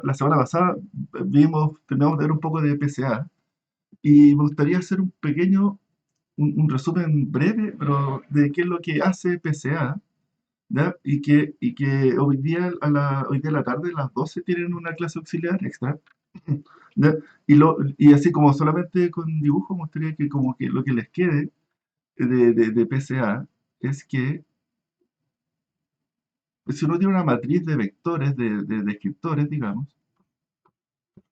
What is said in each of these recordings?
la semana pasada terminamos de ver un poco de PCA y me gustaría hacer un resumen breve, pero de qué es lo que hace PCA, ¿ya? Y que hoy día a la tarde, a las 12 tienen una clase auxiliar extra, ¿ya? Y así como solamente con dibujo, me gustaría que como que lo que les quede de PCA es que si uno tiene una matriz de vectores, de descriptores, digamos,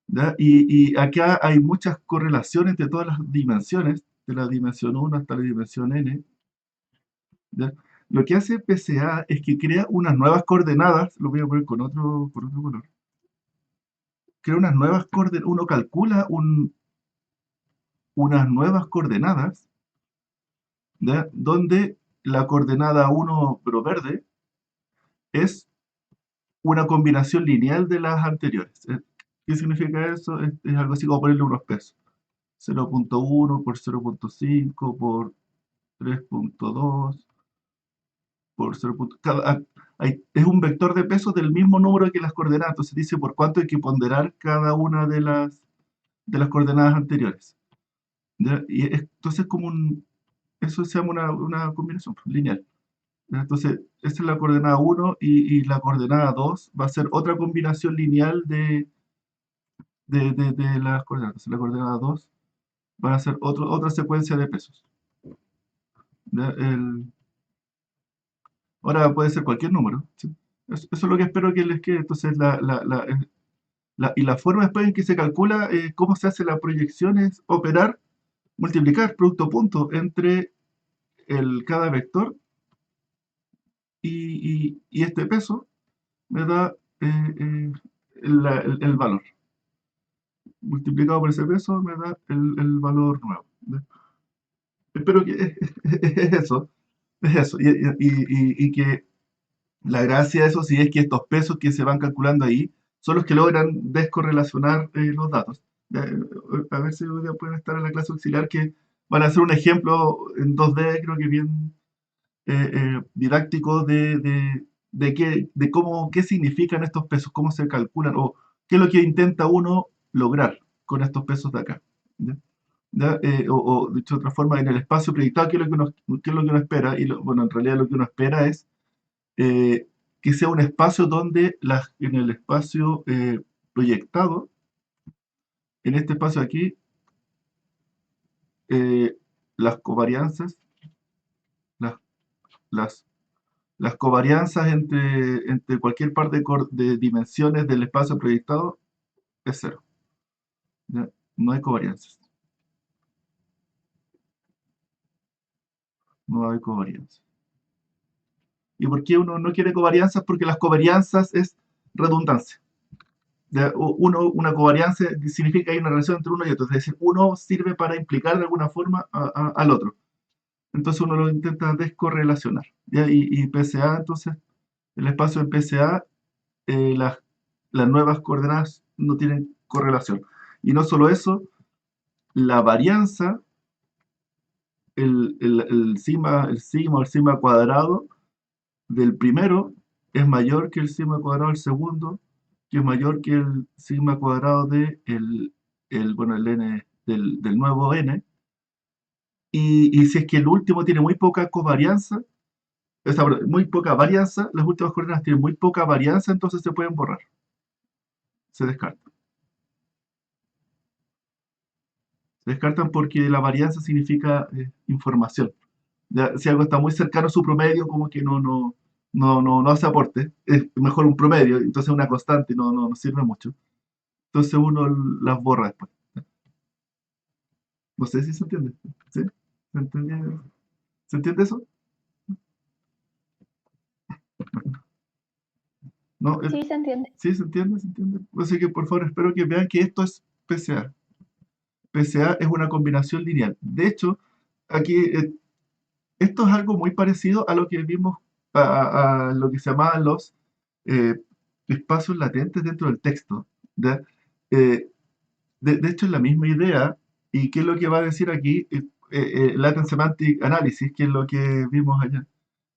¿ya? Y acá hay muchas correlaciones de todas las dimensiones, de la dimensión uno hasta la dimensión n, ¿ya? Lo que hace PCA es que crea unas nuevas coordenadas, lo voy a poner con otro color, crea unas nuevas coordenadas, uno calcula unas nuevas coordenadas, ¿ya? Donde la coordenada uno pero verde, es una combinación lineal de las anteriores. ¿Qué significa eso? Es algo así como ponerle unos pesos. 0.1 por 0.5 por 3.2 por 0. Es un vector de pesos del mismo número que las coordenadas. Entonces dice por cuánto hay que ponderar cada una de las coordenadas anteriores. ¿Ya? Entonces eso se llama una combinación lineal. ¿Ya? Entonces, esta es la coordenada uno y la coordenada 2 va a ser otra combinación lineal de las coordenadas. Entonces, la coordenada 2 va a ser otra secuencia de pesos. ¿Ya? Ahora puede ser cualquier número. ¿Sí? Eso es lo que espero que les quede. Entonces, y la forma después en que se calcula cómo se hace la proyección es operar, multiplicar producto punto entre cada vector y este peso me da el valor. Multiplicado por ese peso me da el valor nuevo. ¿Ya? Espero que es eso. Es eso. Y que la gracia de eso sí es que estos pesos que se van calculando ahí son los que logran descorrelacionar los datos. A ver si hoy día pueden estar en la clase auxiliar que van a hacer un ejemplo en 2D, creo que bien didáctico de cómo, qué significan estos pesos, cómo se calculan o qué es lo que intenta uno lograr con estos pesos de acá. ¿Ya? ¿Ya? O dicho de otra forma, en el espacio proyectado, qué es lo que uno espera? Bueno, en realidad lo que uno espera es eh, que sea un espacio donde en el espacio proyectado, en este espacio aquí, eh, las covarianzas, las, las, las covarianzas entre cualquier par de dimensiones del espacio proyectado es cero. ¿Ya? No hay covarianzas. No hay covarianzas. ¿Y por qué uno no quiere covarianzas? Porque las covarianzas es redundancia. Una covarianza significa que hay una relación entre uno y otro, es decir, uno sirve para implicar de alguna forma al otro. Entonces uno lo intenta descorrelacionar. ¿Ya? Y PCA, entonces, el espacio en PCA, eh, las, las nuevas coordenadas no tienen correlación. Y no solo eso, la varianza, el sigma o el sigma cuadrado del primero es mayor que el sigma cuadrado del segundo, que es mayor que el sigma cuadrado bueno, el n del nuevo n. Y si es que el último tiene muy poca covarianza, muy poca varianza, las últimas coordenadas tienen muy poca varianza, entonces se pueden borrar, se descartan. Se descartan porque la varianza significa información. Ya, si algo está muy cercano a su promedio, como que no hace aporte, es mejor un promedio, entonces una constante no sirve mucho. Entonces uno las borra después. No sé si se entiende. ¿Sí? ¿Se entiende eso? ¿No? Sí, se entiende. ¿Sí se entiende? ¿Se entiende? Así que por favor espero que vean que esto es PCA. PCA es una combinación lineal. De hecho, aquí esto es algo muy parecido a lo que vimos, a lo que se llamaban los eh, espacios latentes dentro del texto. ¿Ya? Eh, de hecho, es la misma idea. ¿Y qué es lo que va a decir aquí? Latent Semantic Analysis, que es lo que vimos allá.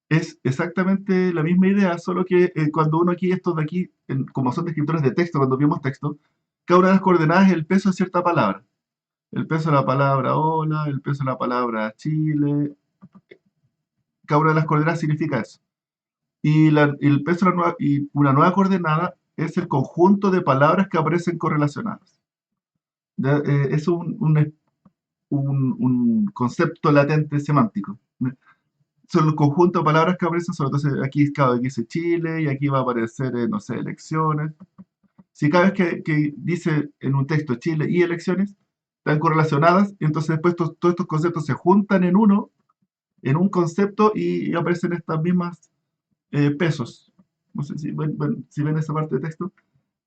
Es exactamente la misma idea, solo que cuando uno aquí, estos de aquí, como son descriptores de texto, cuando vimos texto, cada una de las coordenadas es el peso de cierta palabra. El peso de la palabra hola, el peso de la palabra Chile, cada una de las coordenadas significa eso. Y el peso de y una nueva coordenada es el conjunto de palabras que aparecen correlacionadas. ¿Ya? Es un concepto latente semántico. Son los conjuntos de palabras que aparecen solo. Entonces, aquí dice Chile y aquí va a aparecer, no sé, elecciones. Si cada vez que dice en un texto Chile y elecciones, están correlacionadas, y entonces después todos estos conceptos se juntan en un concepto y aparecen estas mismas pesos. No sé si ven esa parte de texto.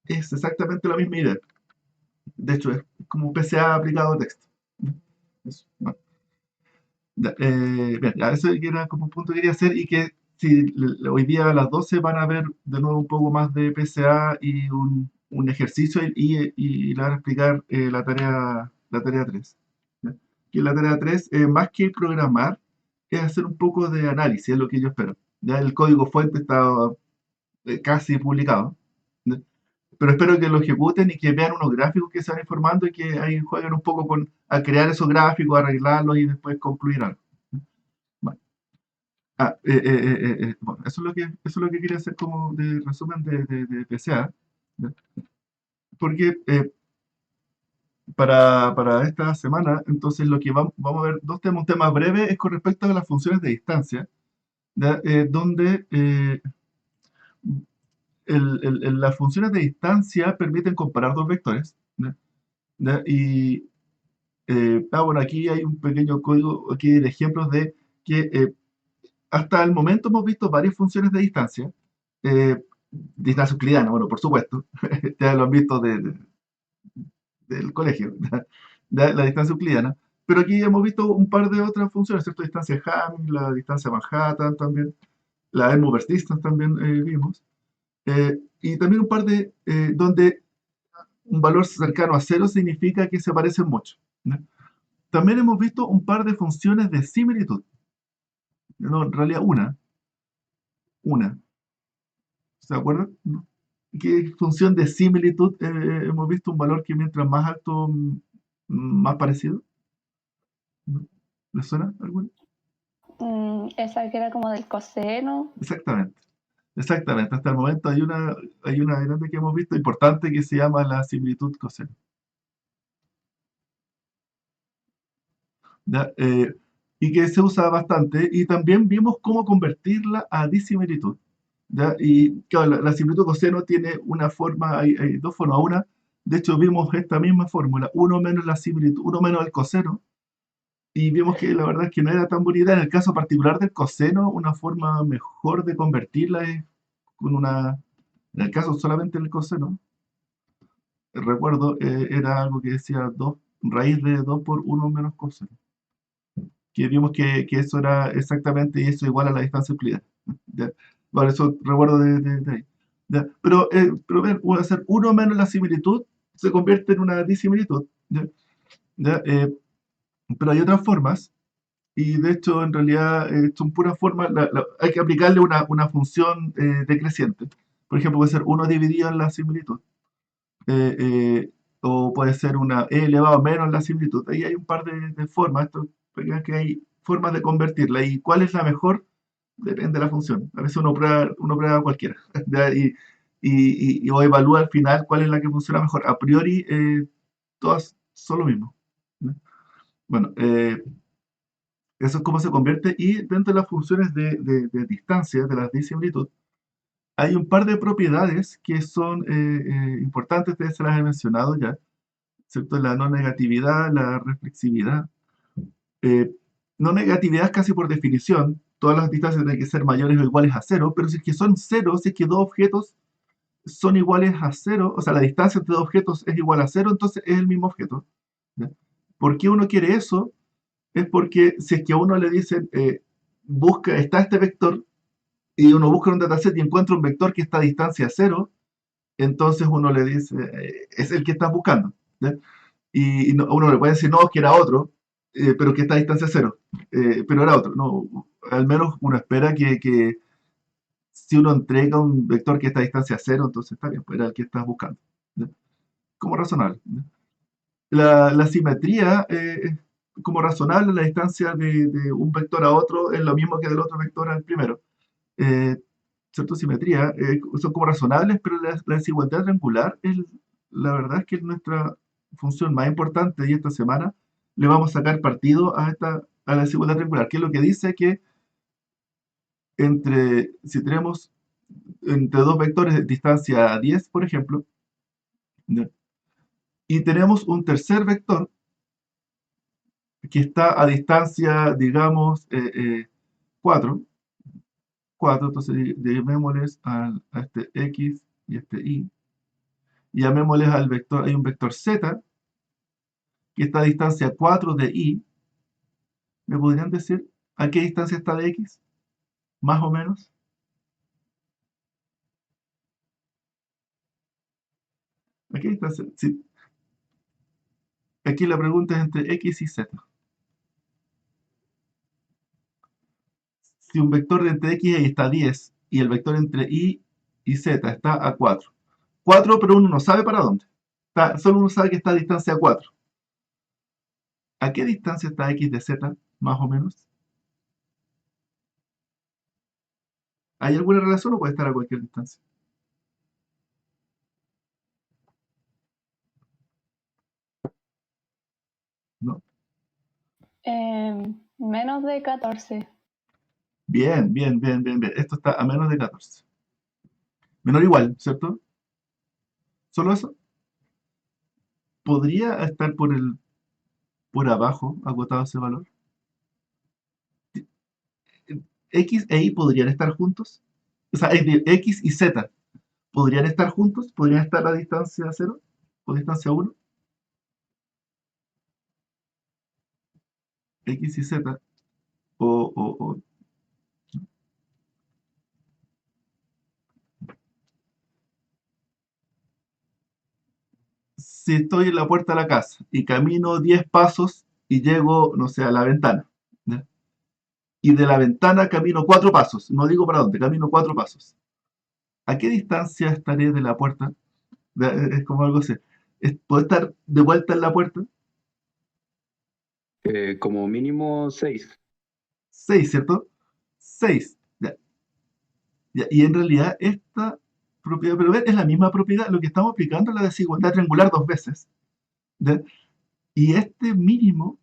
Es exactamente la misma idea. De hecho, es como PCA aplicado a texto. Eso, bueno. Bien, ya, eso era como un punto que quería hacer y que si hoy día a las 12 van a ver de nuevo un poco más de PCA y un ejercicio y le van a explicar la tarea 3. ¿Ya? Que la tarea 3, más que programar, es hacer un poco de análisis, es lo que yo espero. Ya el código fuente está casi publicado, ¿ya? Pero espero que lo ejecuten y que vean unos gráficos que se van informando y que ahí jueguen un poco a crear esos gráficos, arreglarlos y después concluir algo. Bueno, bueno, eso es lo que quería hacer como de resumen de PCA, ¿ya? Porque para esta semana, entonces lo que vamos a ver, dos temas, un tema breve es con respecto a las funciones de distancia, ¿ya? Donde las funciones de distancia permiten comparar dos vectores, ¿ya? ¿Ya? Bueno, aquí hay un pequeño código aquí de ejemplos de que hasta el momento hemos visto varias funciones de distancia. Eh, Distancia euclidiana, bueno, por supuesto, ya lo han visto del colegio, de la distancia euclidiana. Pero aquí hemos visto un par de otras funciones, ¿cierto? Distancia Hamming, la distancia Manhattan también, la Elmhurst Distance también vimos. Y también un par de donde un valor cercano a cero significa que se parecen mucho, ¿no? También hemos visto un par de funciones de similitud. No, en realidad una. ¿Se acuerdan? ¿No? ¿Qué función de similitud hemos visto un valor que mientras más alto, más parecido? ¿No? ¿Les suena alguna? Esa que era como del coseno. Exactamente. Exactamente. Hasta el momento hay una grande que hemos visto importante que se llama la similitud coseno. ¿Ya? Y que se usa bastante. Y también vimos cómo convertirla a disimilitud. ¿Ya? Y claro, la similitud coseno tiene una forma, hay dos formas. Una, de hecho, vimos esta misma fórmula, uno menos la similitud, uno menos el coseno, y vimos que la verdad es que no era tan bonita. En el caso particular del coseno, una forma mejor de convertirla es con en el caso solamente del coseno, recuerdo, era algo que decía 2 raíz de 2 por uno menos coseno. Que vimos que eso era exactamente y eso igual a la distancia euclidiana. ¿Ya? Por eso recuerdo de ahí. ¿Ya? Pero ven, hacer uno menos la similitud se convierte en una disimilitud. ¿Ya? ¿Ya? Pero hay otras formas, y de hecho, en realidad, son puras formas. Hay que aplicarle una función decreciente. Por ejemplo, puede ser uno dividido en la similitud. eh, eh, o puede ser una e elevado a menos la similitud. Ahí hay un par de formas. Esto, que hay formas de convertirla. ¿Y cuál es la mejor? Depende de la función. A veces uno prueba cualquiera. ¿Ya? O evalúa al final cuál es la que funciona mejor. A priori, todas son lo mismo. ¿Ya? Bueno, eso es cómo se convierte. Y dentro de las funciones de distancia, de la disimilitud, hay un par de propiedades que son importantes. Ustedes se las he mencionado ya, ¿cierto? La no negatividad, la reflexividad. Eh, no negatividad es casi por definición. Todas las distancias tienen que ser mayores o iguales a cero, pero si es que son cero, si es que dos objetos son iguales a cero, o sea, la distancia entre dos objetos es igual a cero, entonces es el mismo objeto. ¿Ya? ¿Por qué uno quiere eso? Es porque si es que a uno le dicen, está este vector, y uno busca en un dataset y encuentra un vector que está a distancia cero, entonces uno le dice, es el que estás buscando. ¿Ya? Y uno le puede decir, no, que era otro, pero que está a distancia cero. Pero era otro, ¿no? Al menos uno espera que si uno entrega un vector que está a distancia cero, entonces está bien, pues era el que estás buscando. ¿Ya? Como razonable. ¿Ya? La simetría, como razonable, la distancia de un vector a otro es lo mismo que del otro vector al primero. Eh, ¿Cierto? Simetría, son como razonables, pero la desigualdad triangular, la verdad es que es nuestra función más importante y esta semana le vamos a sacar partido a la desigualdad triangular, que es lo que dice que si tenemos entre dos vectores de distancia 10, por ejemplo, ¿ya? Y tenemos un tercer vector que está a distancia, digamos, 4, 4, entonces llamémosles a este x y este y llamémosles al vector, hay un vector z que está a distancia 4 de y. ¿Me podrían decir a qué distancia está de x? Más o menos. ¿A qué distancia? Sí, aquí la pregunta es entre x y z. Si un vector de entre x y y está a 10 y el vector entre y z está a 4. 4, pero uno no sabe para dónde. Solo uno sabe que está a distancia 4. ¿A qué distancia está x de z? Más o menos. ¿Hay alguna relación o puede estar a cualquier distancia? ¿No? Menos de 14. Bien, bien, bien, bien, bien. Esto está a menos de 14. Menor o igual, ¿cierto? ¿Solo eso? ¿Podría estar por abajo agotado ese valor? ¿X e Y podrían estar juntos? O sea, X y Z, ¿podrían estar juntos? ¿Podrían estar a distancia cero o distancia uno? X y Z. O si estoy en la puerta de la casa y camino 10 pasos y llego, no sé, a la ventana, ¿ya? Y de la ventana camino 4 pasos, no digo para dónde, camino 4 pasos. ¿A qué distancia estaré de la puerta? Es como algo así. ¿Puedo estar de vuelta en la puerta? Como mínimo 6. 6, ¿cierto? 6. Ya, ya. Y en realidad esta propiedad, pero es la misma propiedad, lo que estamos aplicando es la desigualdad triangular dos veces. ¿Ya? Y este mínimo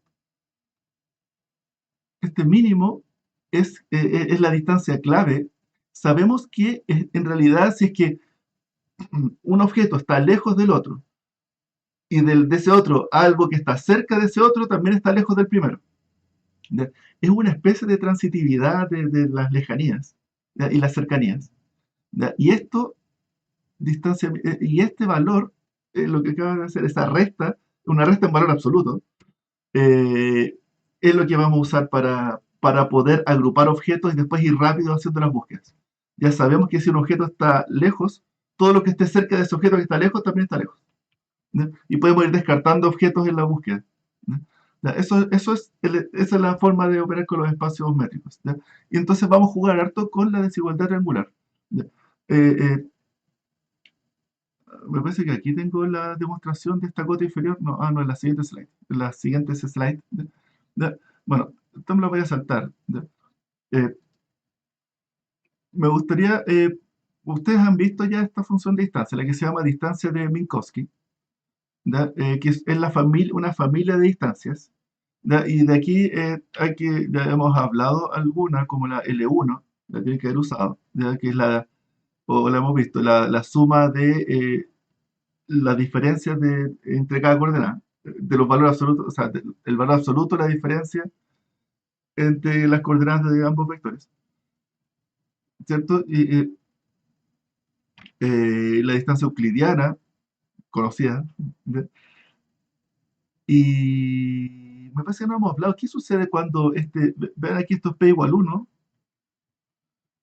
es la distancia clave. Sabemos que en realidad si es que un objeto está lejos del otro y de ese otro algo que está cerca de ese otro también está lejos del primero. ¿Ya? Es una especie de transitividad de las lejanías, ¿ya? Y las cercanías. ¿Ya? Y este valor, lo que acaba de hacer, esa resta, una resta en valor absoluto, eh, es lo que vamos a usar para poder agrupar objetos y después ir rápido haciendo las búsquedas. Ya sabemos que si un objeto está lejos, todo lo que esté cerca de ese objeto que está lejos también está lejos. ¿Ya? Y podemos ir descartando objetos en la búsqueda. ¿Ya? ¿Ya? Esa es la forma de operar con los espacios métricos. ¿Ya? Y entonces vamos a jugar harto con la desigualdad triangular. ¿Ya? Eh, eh, Me parece que aquí tengo la demostración de esta cota inferior. No, no, en la siguiente slide. En la siguiente slide. ¿Ya? ¿Ya? Bueno, esto me lo voy a saltar. ¿Ya? Eh, Me gustaría, ustedes han visto ya esta función de distancia, la que se llama distancia de Minkowski, ¿ya? Que es una familia de distancias. ¿Ya? Y de aquí ya hemos hablado alguna, como la L1, la tienen que haber usado, ¿ya? Que es o la hemos visto, la suma de las diferencias entre cada coordenada, de los valores absolutos, o sea, el valor absoluto, la diferencia entre las coordenadas de ambos vectores, ¿cierto? Y la distancia euclidiana, conocida, ¿ya? Y me parece que no hemos hablado, ¿qué sucede cuando vean aquí esto es p igual 1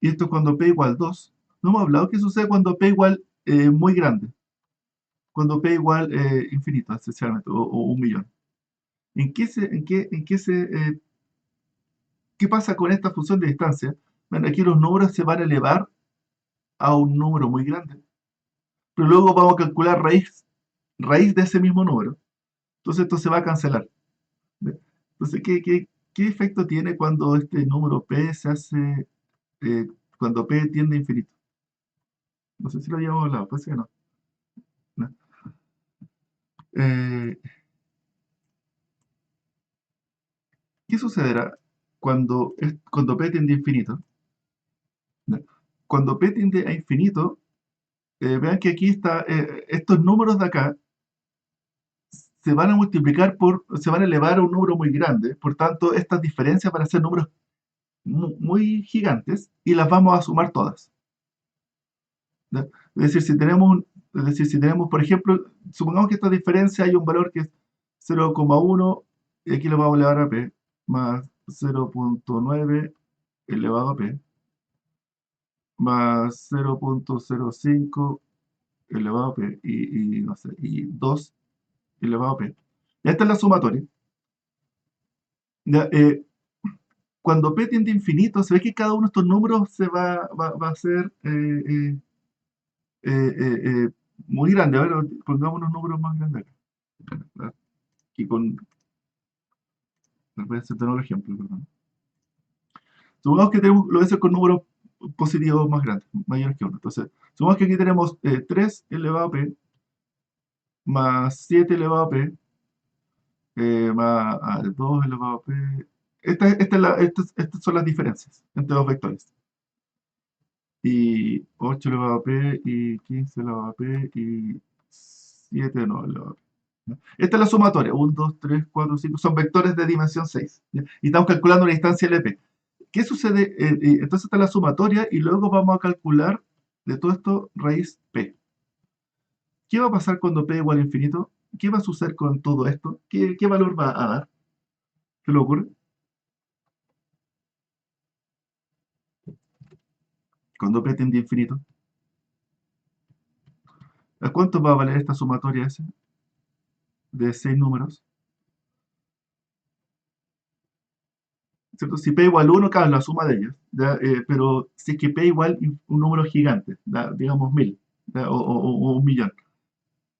y esto es cuando p igual 2? No hemos hablado qué sucede cuando p igual muy grande, cuando p igual infinito, esencialmente, o un millón. ¿Qué pasa con esta función de distancia? Bueno, aquí los números se van a elevar a un número muy grande, pero luego vamos a calcular raíz de ese mismo número. Entonces esto se va a cancelar. ¿Ve? Entonces, ¿qué efecto tiene cuando este número p se hace, eh, cuando p tiende a infinito? No sé si lo habíamos hablado, parece que no. No. Eh, ¿Qué sucederá cuando p tiende a infinito? ¿No? Cuando p tiende a infinito, vean que aquí está, estos números de acá se van a se van a elevar a un número muy grande, por tanto, estas diferencias van a ser números muy gigantes y las vamos a sumar todas. ¿Ya? Es decir, si tenemos, por ejemplo, supongamos que esta diferencia hay un valor que es 0,1 y aquí lo vamos a elevar a p, más 0,9 elevado a p, más 0,05 elevado a p y no sé, y 2 elevado a p. Esta es la sumatoria. Ya, cuando p tiende a infinito, se ve que cada uno de estos números va a ser eh, eh, eh, muy grande. A ver, pongamos unos números más grandes acá. Aquí voy a hacer otro ejemplo, perdón. Supongamos que lo voy a hacer con números positivos más grandes, mayores que 1. Entonces, supongamos que aquí tenemos 3 elevado a p, más 7 elevado a p, más 2 elevado a p. Estas son las diferencias entre los vectores. Y 8 elevado a p, y 15 elevado a p, y 7 no elevado a p. ¿Ya? Esta es la sumatoria. 1, 2, 3, 4, 5. Son vectores de dimensión 6. ¿Ya? Y estamos calculando la distancia LP. ¿Qué sucede? Entonces está la sumatoria y luego vamos a calcular de todo esto raíz p. ¿Qué va a pasar cuando p igual a infinito? ¿Qué va a suceder con todo esto? ¿Qué valor va a dar? ¿Qué le ocurre? Cuando p tiende a infinito. ¿A cuánto va a valer esta sumatoria ese? De 6 números. ¿Cierto? Si p igual 1, claro, la suma de ellos. ¿Ya? Pero si es que p igual un número gigante, ¿ya? Digamos 1000, ¿ya? O 1.000.000.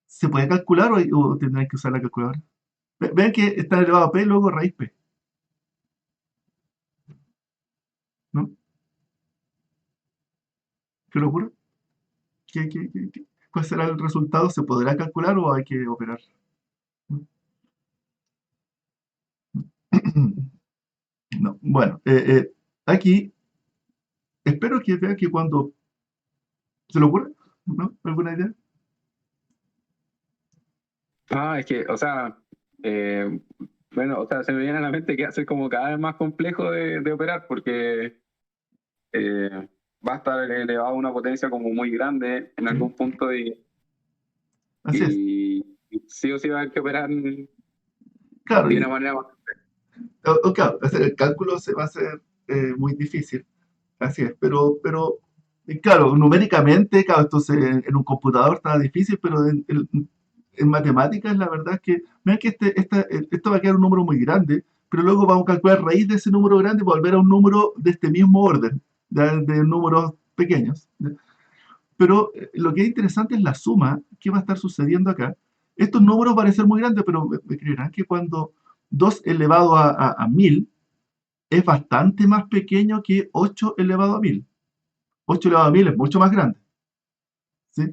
¿Se puede calcular o tendrán que usar la calculadora? Vean que está elevado a p, luego raíz p, ¿no? ¿Qué le ocurre? ¿Cuál será el resultado? ¿Se podrá calcular o hay que operar? No. Bueno, aquí espero que vean que cuando se le ocurre, ¿no? ¿Alguna idea? Es que, o sea, eh, bueno, o sea, se me viene a la mente que va a ser como cada vez más complejo de operar porque eh, va a estar elevado a una potencia como muy grande en Sí, algún punto así es. y sí o sí va a haber que operar de Claro, una manera más. claro, hacer el cálculo se va a hacer muy difícil, así es, claro, numéricamente, claro, esto en un computador está difícil, pero en matemáticas la verdad es que, vean que esto va a quedar un número muy grande, pero luego vamos a calcular raíz de ese número grande y volver a un número de este mismo orden, ¿ya? De números pequeños. ¿Ya? Pero lo que es interesante es la suma que va a estar sucediendo acá. Estos números van a ser muy grandes, pero me creerán que cuando 2 elevado a 1000 es bastante más pequeño que 8 elevado a 1000. 8 elevado a 1000 es mucho más grande, ¿sí?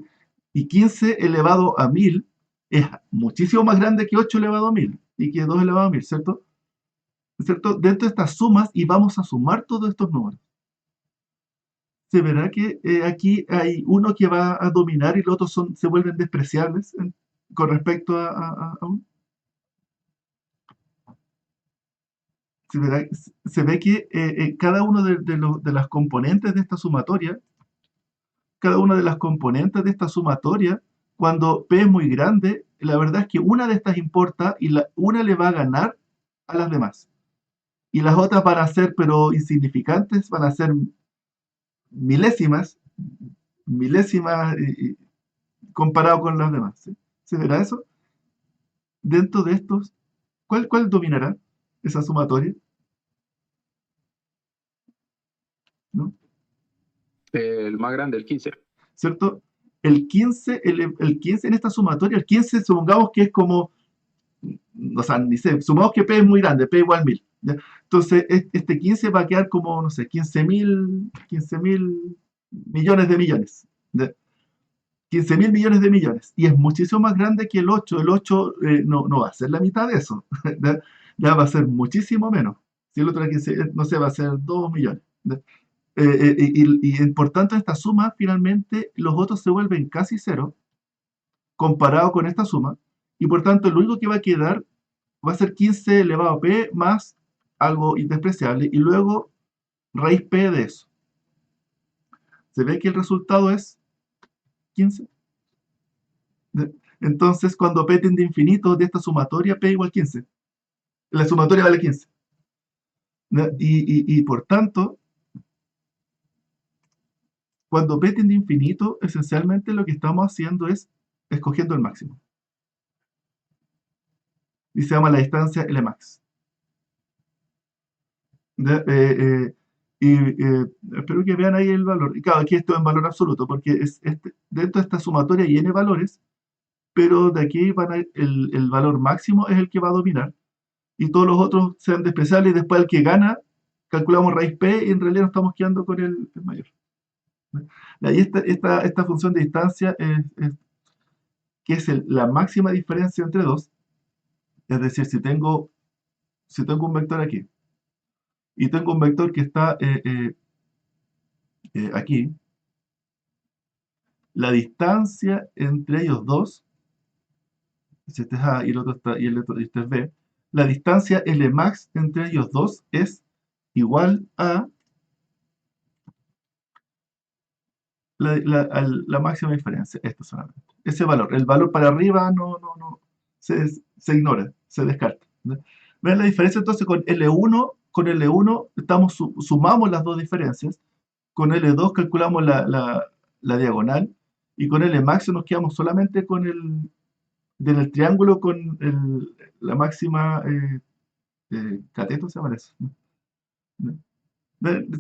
Y 15 elevado a 1000 es muchísimo más grande que 8 elevado a 1000 y que 2 elevado a 1000, ¿cierto? ¿Cierto? Dentro de estas sumas y vamos a sumar todos estos números. Se verá que aquí hay uno que va a dominar y los otros se vuelven despreciables con respecto a uno. Se ve que cada uno de las componentes de esta sumatoria, cada una de las componentes de esta sumatoria, cuando P es muy grande, la verdad es que una de estas importa y una le va a ganar a las demás. Y las otras van a ser, pero insignificantes, van a ser milésimas, milésimas comparado con las demás. ¿Sí? ¿Se verá eso? Dentro de estos ¿Cuál dominará esa sumatoria? ¿No? El más grande, el 15. ¿Cierto? El 15 en esta sumatoria, el 15 supongamos que es como, o sea, ni sé, supongamos que P es muy grande, P igual 1000. ¿Ya? Entonces, este 15 va a quedar como, no sé, 15.000 millones de millones. ¿Ya? 15.000 millones de millones. Y es muchísimo más grande que el 8. El 8 no va a ser la mitad de eso. ¿Ya? Ya va a ser muchísimo menos. Si el otro era 15, no sé, va a ser 2 millones. ¿Ya? Y por tanto, esta suma, finalmente, los otros se vuelven casi cero comparado con esta suma. Y por tanto, lo único que va a quedar va a ser 15 elevado a p más algo indespreciable. Y luego raíz p de eso. Se ve que el resultado es 15. Entonces, cuando p tiende a infinito de esta sumatoria, p igual 15. La sumatoria vale 15. Y por tanto, cuando p tiende a infinito, esencialmente lo que estamos haciendo es escogiendo el máximo. Y se llama la distancia Lmax. ¿Ya? Espero que vean ahí el valor. Y claro, aquí esto es en valor absoluto, porque dentro de esta sumatoria hay n valores, pero de aquí el valor máximo es el que va a dominar. Y todos los otros sean despreciables, y después el que gana, calculamos raíz p y en realidad nos estamos quedando con el mayor. ¿Ya? Y esta función de distancia que es la máxima diferencia entre dos. Es decir, si tengo un vector aquí y tengo un vector que está aquí, la distancia entre ellos dos, si este es A y el otro está, y este es B, la distancia Lmax entre ellos dos es igual a la máxima diferencia, esto solamente. Ese valor, el valor para arriba no, se ignora, se descarta. ¿No? ¿Ven la diferencia entonces con L1? Con L1 sumamos las dos diferencias, con L2 calculamos la diagonal, y con Lmax nos quedamos solamente con del triángulo con la máxima cateto, se llama eso. ¿No?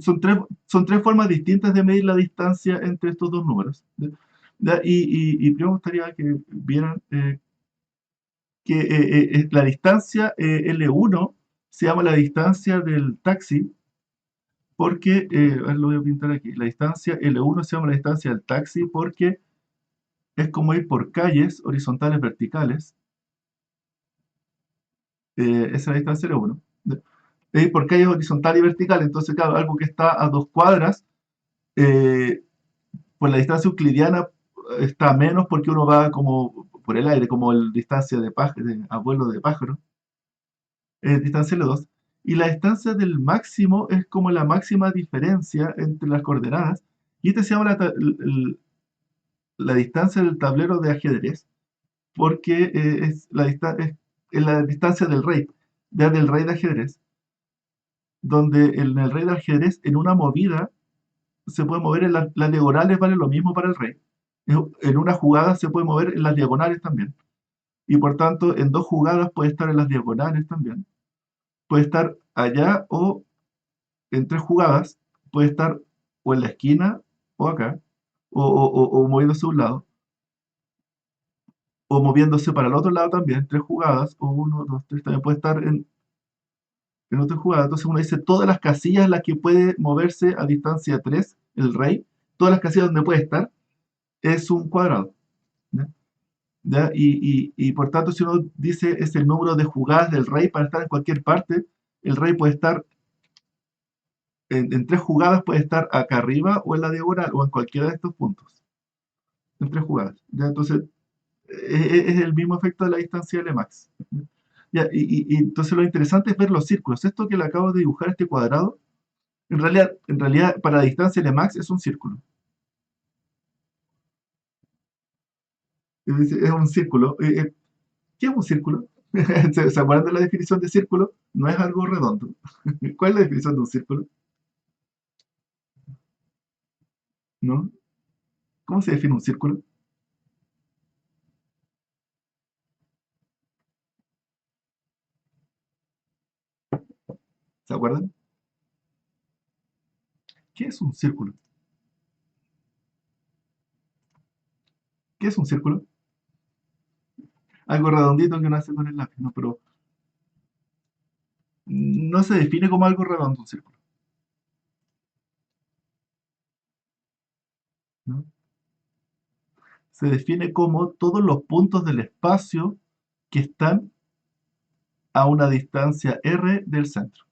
Son tres formas distintas de medir la distancia entre estos dos números. ¿Ya? ¿Ya? Y primero me gustaría que vieran que la distancia L1 se llama la distancia del taxi, porque, a ver, lo voy a pintar aquí, la distancia L1 se llama la distancia del taxi porque es como ir por calles horizontales verticales. Esa es la distancia L1. Es ir por calles horizontal y vertical, entonces, claro, algo que está a 2 cuadras, eh, pues la distancia euclidiana está a menos porque uno va como por el aire, como la distancia a vuelo de pájaro, distancia L2. Y la distancia del máximo es como la máxima diferencia entre las coordenadas. Y este se llama la distancia del tablero de ajedrez, porque es la distancia del rey, ya del rey de ajedrez, donde en el rey de ajedrez, en una movida, se puede mover las diagonales, vale lo mismo para el rey. En una jugada se puede mover en las diagonales también. Y por tanto, en dos jugadas puede estar en las diagonales también. Puede estar allá o en tres jugadas, puede estar o en la esquina o acá, o moviéndose a un lado, o moviéndose para el otro lado también, tres jugadas, o uno, dos, tres, también puede estar en otra jugada. Entonces uno dice todas las casillas en las que puede moverse a distancia 3 el rey, todas las casillas donde puede estar, es un cuadrado. ¿Ya? ¿Ya? Y por tanto, si uno dice es el número de jugadas del rey para estar en cualquier parte, el rey puede estar en tres jugadas, puede estar acá arriba o en la diagonal o en cualquiera de estos puntos. En tres jugadas. ¿Ya? Entonces, es el mismo efecto de la distancia de Lmax. ¿Ya? Y entonces lo interesante es ver los círculos. Esto que le acabo de dibujar, este cuadrado, en realidad para la distancia Lmax es un círculo. Es un círculo. ¿Qué es un círculo? ¿Se acuerdan de la definición de círculo? No es algo redondo. ¿Cuál es la definición de un círculo? ¿No? ¿Cómo se define un círculo? ¿Se acuerdan? ¿Qué es un círculo? ¿Qué es un círculo? Algo redondito que uno hace con el lápiz, ¿no? Pero no se define como algo redondo un círculo, ¿no? Se define como todos los puntos del espacio que están a una distancia r del centro,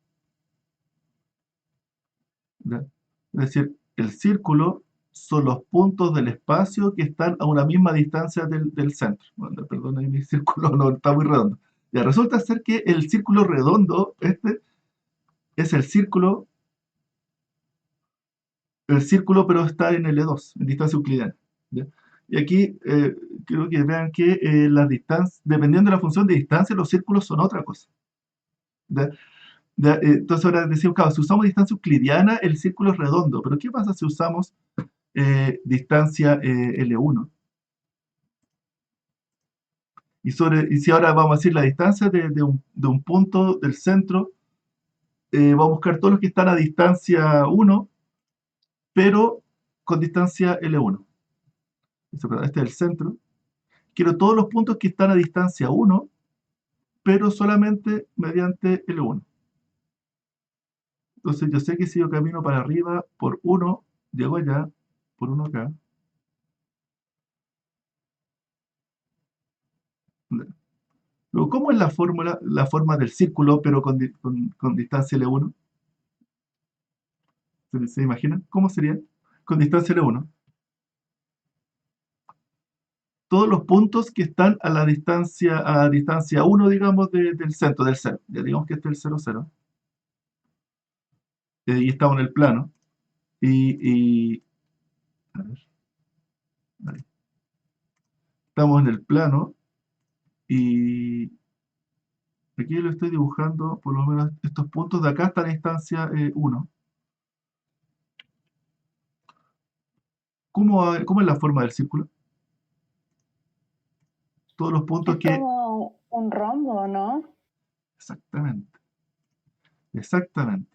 ¿ya? Es decir, el círculo son los puntos del espacio que están a una misma distancia del centro. Bueno, perdón, ahí mi círculo no está muy redondo. Ya resulta ser que el círculo redondo, este, es el círculo pero está en L2, en distancia euclidiana, ¿ya? Y aquí quiero que vean que las distancias, dependiendo de la función de distancia, los círculos son otra cosa, ¿ya? Entonces ahora decimos, claro, si usamos distancia euclidiana, el círculo es redondo, pero ¿qué pasa si usamos distancia L1? Y si ahora vamos a decir la distancia de un punto del centro, vamos a buscar todos los que están a distancia 1, pero con distancia L1. Este es el centro. Quiero todos los puntos que están a distancia 1, pero solamente mediante L1. Entonces yo sé que si yo camino para arriba por 1, llego allá, por 1 acá. Luego, ¿cómo es la forma del círculo, pero con distancia L1? ¿Se imaginan? ¿Cómo sería? Con distancia L1. Todos los puntos que están a distancia 1, digamos, del centro, del 0. Ya digamos que este es el 0, 0. Y estamos en el plano. A ver, ahí. Estamos en el plano y aquí lo estoy dibujando, por lo menos estos puntos de acá están a distancia 1. ¿Cómo es la forma del círculo? Todos los puntos Es que... como un rombo, ¿no? Exactamente, exactamente.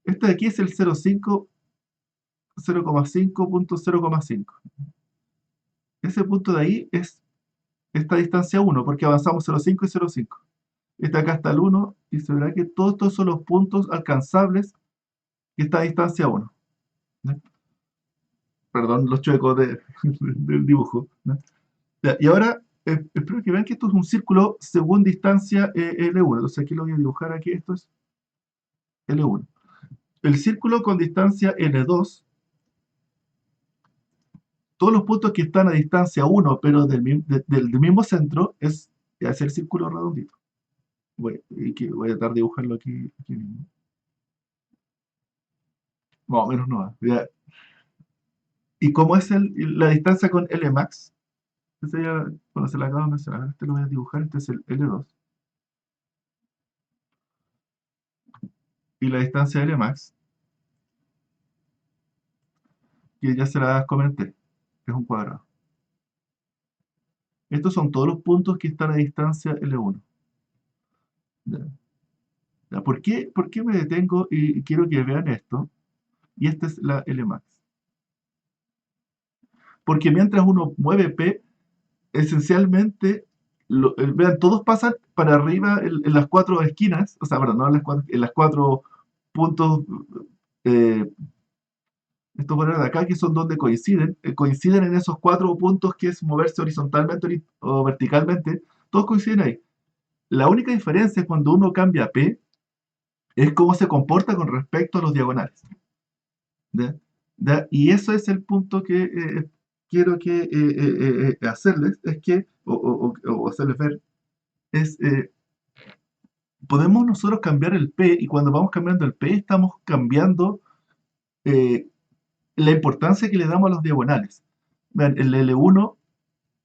Este de aquí es el 0,5, 0,5.0,5. Ese punto de ahí es esta distancia 1, porque avanzamos 0,5 y 0,5. Este acá está el 1, y se verá que todos estos son los puntos alcanzables que está a distancia 1. ¿No? Perdón, los chuecos del dibujo, ¿no? Ya, y ahora, espero que vean que esto es un círculo según distancia L1. Entonces aquí lo voy a dibujar aquí, esto es L1. El círculo con distancia L2, todos los puntos que están a distancia 1, pero del mismo centro, es el círculo redondito. Voy a tratar de dibujarlo aquí mismo. Más o menos no. Ya. ¿Y cómo es la distancia con Lmax? Cuando se la acabo de mencionar, este lo voy a dibujar, este es el L2. Y la distancia Lmax, que ya se las comenté, es un cuadrado. Estos son todos los puntos que están a distancia L1. ¿Ya? ¿Ya? ¿Por qué me detengo y quiero que vean esto? Y esta es la Lmax. Porque mientras uno mueve P, esencialmente, vean, todos pasan para arriba en las cuatro esquinas, o sea, perdón, no en las cuatro puntos, eh, estos valores de acá, que son donde coinciden en esos cuatro puntos que es moverse horizontalmente o verticalmente, todos coinciden ahí. La única diferencia es cuando uno cambia P, es cómo se comporta con respecto a los diagonales. ¿Ya? ¿Ya? Y eso es el punto que quiero que hacerles, es que, o hacerles ver, es, podemos nosotros cambiar el P, y cuando vamos cambiando el P, estamos cambiando eh, la importancia que le damos a los diagonales. Vean, el L1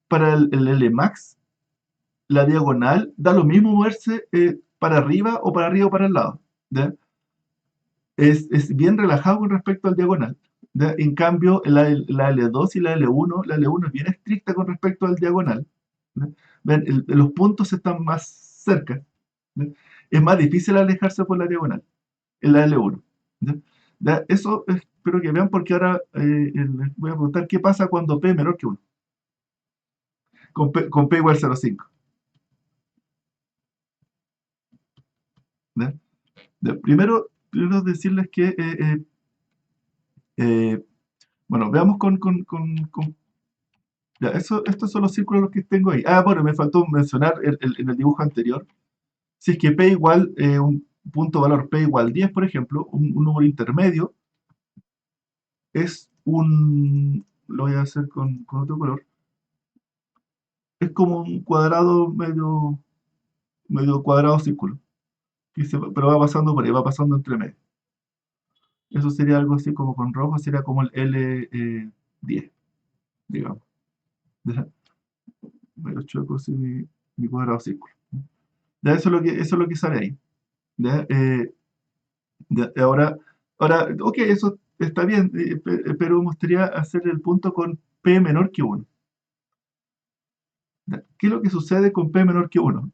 para el Lmax, la diagonal da lo mismo moverse para arriba o para el lado. ¿Ya? Es bien relajado con respecto al diagonal. ¿Ya? En cambio, la L2 y la L1 es bien estricta con respecto al diagonal. ¿Ya? Ven, los puntos están más cerca. ¿Ya? es más difícil alejarse por la diagonal, en la L1. ¿Ya? Ya, eso espero que vean porque ahora les voy a preguntar qué pasa cuando P es menor que 1, con P igual 0,5. ¿Ya? Ya, primero decirles que, bueno, veamos ya, estos son los círculos que tengo ahí. Ah, bueno, me faltó mencionar en el dibujo anterior. Si es que P igual, un punto valor P igual 10, por ejemplo, un número intermedio, es lo voy a hacer con otro color, es como un cuadrado medio cuadrado círculo, pero va pasando por ahí, va pasando entre medio. Eso sería algo así como con rojo, sería como el L10, digamos. ¿Ya? Medio chueco así mi cuadrado círculo. Ya, eso es lo que sale ahí. ¿Ya? Ahora, ok, eso está bien, pero me gustaría hacer el punto con P menor que 1. ¿Ya? ¿Qué es lo que sucede con P menor que 1?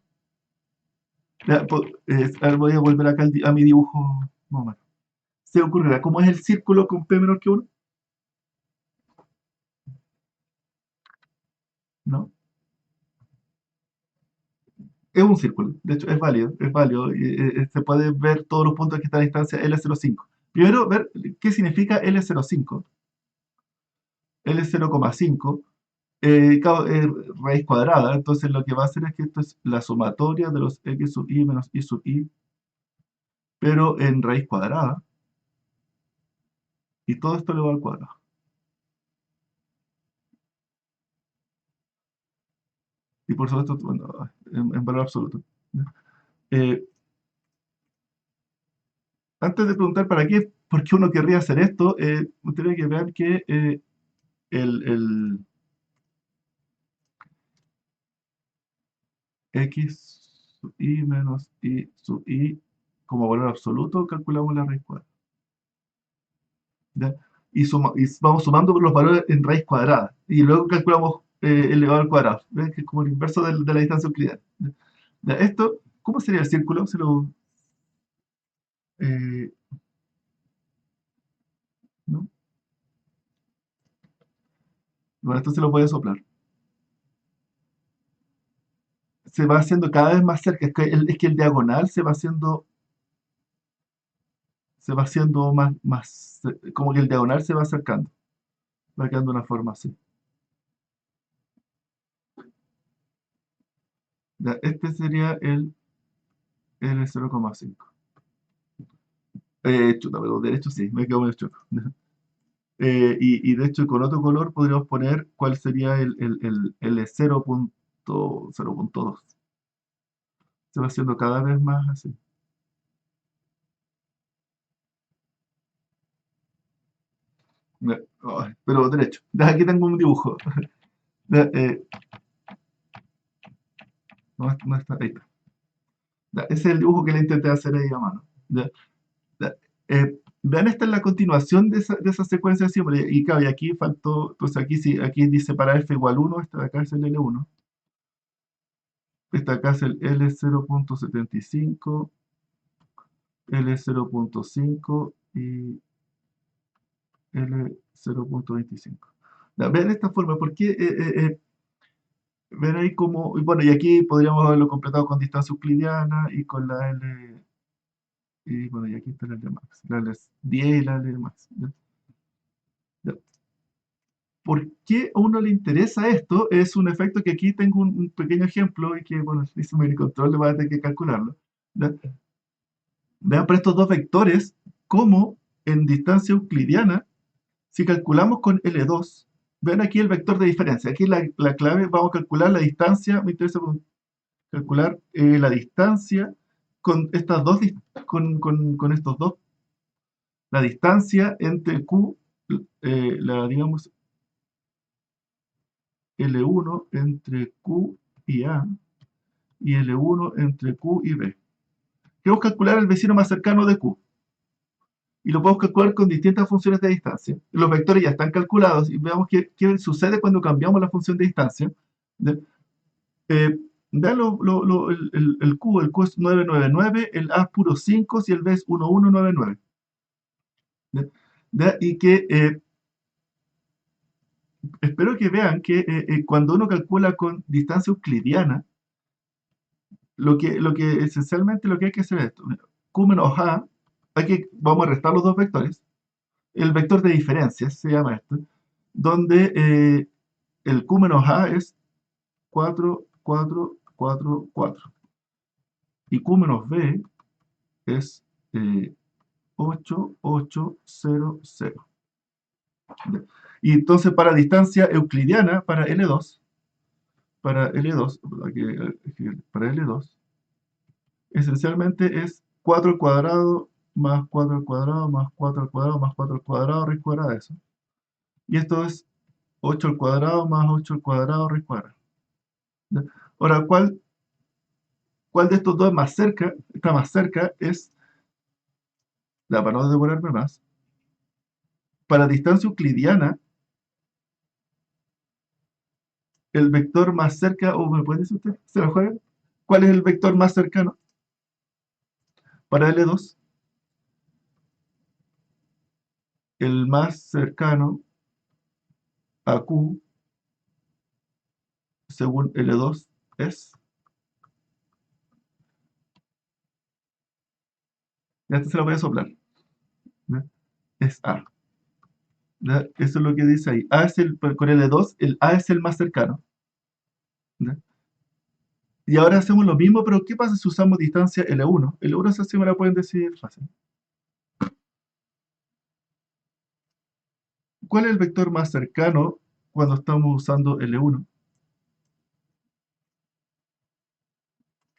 Ya, a ver, voy a volver acá a mi dibujo. Más o menos. ¿Se ocurrirá cómo es el círculo con P menor que 1? ¿No? Es un círculo, de hecho es válido, y, se puede ver todos los puntos que están a distancia L0,5. Primero, ver qué significa L0,5. L0,5, raíz cuadrada, entonces lo que va a hacer es que esto es la sumatoria de los x sub i menos y sub i, pero en raíz cuadrada, y todo esto elevado al cuadrado. Y por supuesto, bueno, en valor absoluto. Eh, Antes de preguntar por qué uno querría hacer esto, me gustaría que vean que el x sub i menos y sub i como valor absoluto, calculamos la raíz cuadrada. ¿Ya? Y vamos sumando los valores en raíz cuadrada. Y luego calculamos elevado al cuadrado. ¿Ven? Que es como el inverso de la distancia euclidiana. ¿Ya? Esto, ¿cómo sería el círculo? Eh, ¿No? Bueno, esto se lo puede soplar. Se va haciendo cada vez más cerca. Es que el diagonal se va haciendo más, como que el diagonal se va acercando. Va quedando una forma así. Ya, este sería el L0,5. Chuta, pero derecho sí, me quedo medio chuto. Y de hecho, con otro color podríamos poner cuál sería el L0.2. Se va haciendo cada vez más así. Ay, pero derecho. Ya, aquí tengo un dibujo. Ya, no está, ahí está. Ya, ese es el dibujo que le intenté hacer ahí a mano. Ya, ya. Vean, esta es la continuación de esa secuencia de símbolos. Y claro, y aquí faltó, entonces aquí sí, aquí dice para f igual 1, esta de acá es el L1. Esta acá es el L0.75, L0.5 y L0.25. Vean esta forma, porque ven ahí como, y bueno, y aquí podríamos haberlo completado con distancia euclidiana y con la L, y bueno, y aquí está la L max, la L10 y la L max. ¿Ya? ¿Ya? ¿Por qué a uno le interesa esto? Es un efecto que aquí tengo un pequeño ejemplo y que, bueno, hice mi control, le voy a tener que calcularlo. ¿Ya? Vean para estos dos vectores cómo en distancia euclidiana, si calculamos con L2, ven aquí el vector de diferencia. Aquí la clave, vamos a calcular la distancia, me interesa calcular la distancia con con estos dos. La distancia entre Q, digamos, L1 entre Q y A, y L1 entre Q y B. Queremos calcular el vecino más cercano de Q. Y lo podemos calcular con distintas funciones de distancia. Los vectores ya están calculados y veamos qué sucede cuando cambiamos la función de distancia. Ya el Q es 999, el A es puro 5 y el B es 1199. ¿Ya? ¿Ya? Y que espero que vean que cuando uno calcula con distancia euclidiana, lo que esencialmente lo que hay que hacer es esto. Mira, Q menos A, vamos a restar los dos vectores. El vector de diferencias se llama esto, donde el Q menos A es 4, 4, 4, 4. Y Q menos B es 8, 8, 0, 0. Y entonces para distancia euclidiana, para L2, esencialmente es 4 al cuadrado más 4 al cuadrado más 4 al cuadrado más 4 al cuadrado raíz cuadrada de eso. Y esto es 8 al cuadrado más 8 al cuadrado raíz cuadrada. ¿Ya? Ahora, ¿cuál de estos dos está más cerca? Para no demorarme más, para distancia euclidiana, el vector más cerca, o me puede decir usted, ¿se la juega? ¿Cuál es el vector más cercano para L2? El más cercano a Q, según L2, ya se la voy a soplar, ¿ya? Es A. ¿Ya? Eso es lo que dice ahí. Con L2, el A es el más cercano. ¿Ya? Y ahora hacemos lo mismo, pero ¿qué pasa si usamos distancia L1? L1 esa sí me la pueden decir fácil. ¿Cuál es el vector más cercano cuando estamos usando L1?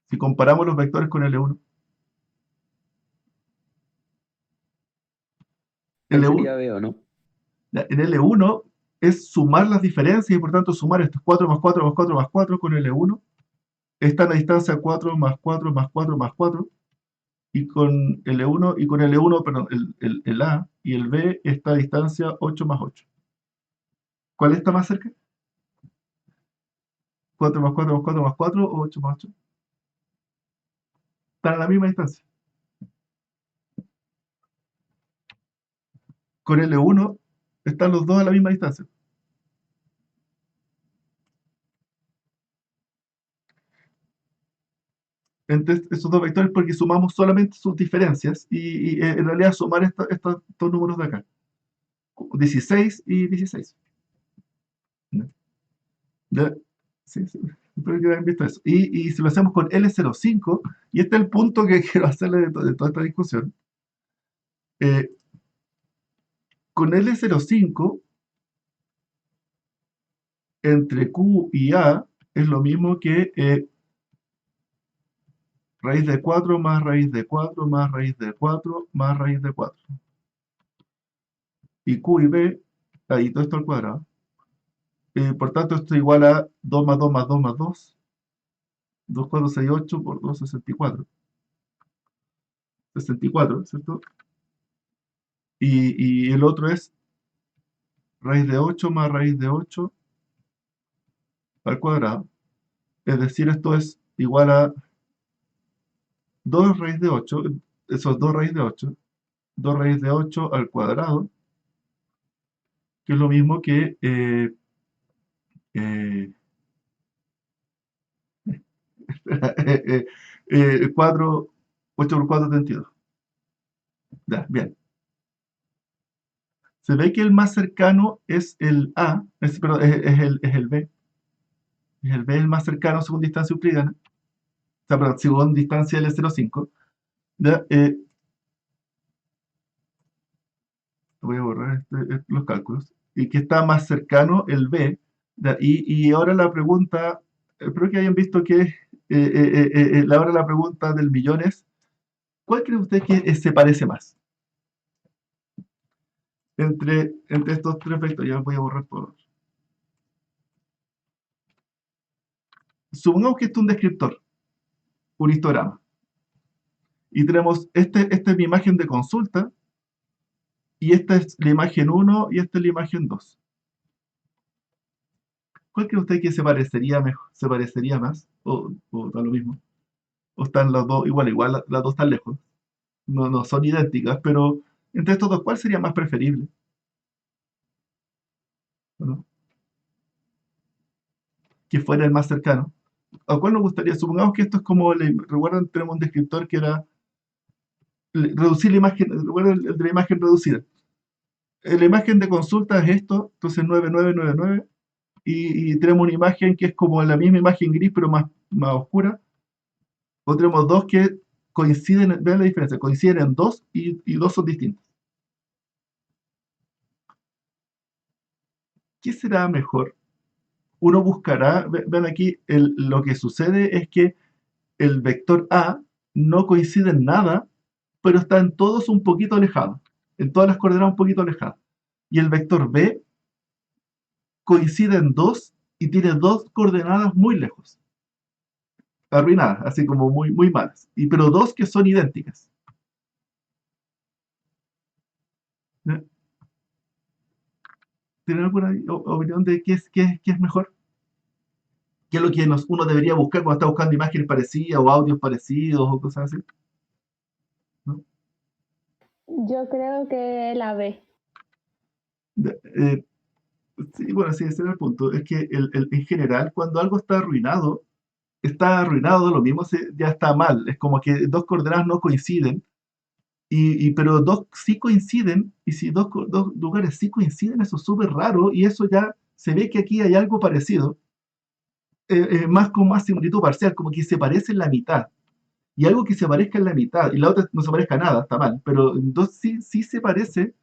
Si comparamos los vectores con L1. ¿Cuál L1, sería B o no? en L1 es sumar las diferencias y por tanto sumar estos 4 más 4 más 4 más 4 con L1. Está en la distancia 4 más 4 más 4 más 4. Y con L1, perdón, el A y el B está a distancia 8 más 8. ¿Cuál está más cerca? ¿4 más 4 más 4 más 4 o 8 más 8? Están a la misma distancia. Con L1 están los dos a la misma distancia. Entre esos dos vectores porque sumamos solamente sus diferencias y en realidad sumar estos números de acá. 16 y 16. ¿Ya? ¿Ya? Sí, sí. Espero que hayan visto eso. Y si lo hacemos con L05, y este es el punto que quiero hacerle de toda esta discusión, eh, con L05 entre Q y A es lo mismo que raíz de 4 más raíz de 4 más raíz de 4 más raíz de 4. Y Q y B, ahí todo esto al cuadrado. Por tanto, esto es igual a 2 más 2 más 2 más 2. 2, 4, 6, 8 por 2, 64. 64, ¿cierto? Y el otro es raíz de 8 más raíz de 8 al cuadrado. Es decir, esto es igual a 2 raíz de 8. Eso es 2 raíz de 8. 2 raíz de 8 al cuadrado, que es lo mismo que eh, 4, 8 por 4, 32. Ya, bien. Se ve que el más cercano es el A, perdón, es el B. Es el B el más cercano según distancia euclidiana. O sea, perdón, según distancia L05. Ya, voy a borrar los cálculos. Y que está más cercano el B. Ya, y ahora la pregunta, espero que hayan visto que ahora la pregunta del millón es, ¿cuál cree usted que se parece más? Entre estos tres vectores, ya voy a borrar todo. Supongamos que esto es un descriptor, un histograma. Y tenemos, esta es mi imagen de consulta, y esta es la imagen 1 y esta es la imagen 2. ¿Cuál cree usted que se parecería mejor, se parecería más? ¿O da lo mismo? ¿O están las dos igual, las dos están lejos? No son idénticas, pero entre estos dos, ¿cuál sería más preferible? ¿O no? Que fuera el más cercano. ¿A cuál nos gustaría? Supongamos que esto es como, recuerdan, tenemos un descriptor que era reducir la imagen, recuerdan el de la imagen reducida. La imagen de consulta es esto, entonces 9999, y tenemos una imagen que es como la misma imagen gris, pero más oscura. O tenemos dos que coinciden, vean la diferencia, coinciden en dos y dos son distintos. ¿Qué será mejor? Uno buscará, ven aquí, lo que sucede es que el vector A no coincide en nada, pero está en todos un poquito alejado, en todas las coordenadas un poquito alejadas. Y el vector B coincide en dos y tiene dos coordenadas muy lejos, arruinadas, así como muy malas, pero dos que son idénticas. ¿Eh? ¿Tienen alguna opinión de qué es mejor? ¿Qué es lo que uno debería buscar cuando está buscando imágenes parecidas o audios parecidos o cosas así? ¿No? Yo creo que la B. Eh, sí, bueno, sí, ese era el punto. Es que en general, cuando algo está arruinado, lo mismo ya está mal. Es como que dos coordenadas no coinciden, pero dos sí coinciden, y si dos lugares sí coinciden, eso es súper raro, y eso ya se ve que aquí hay algo parecido, más con más similitud parcial, como que se parece en la mitad. Y algo que se parezca en la mitad, y la otra no se parezca a nada, está mal, pero dos sí se parece,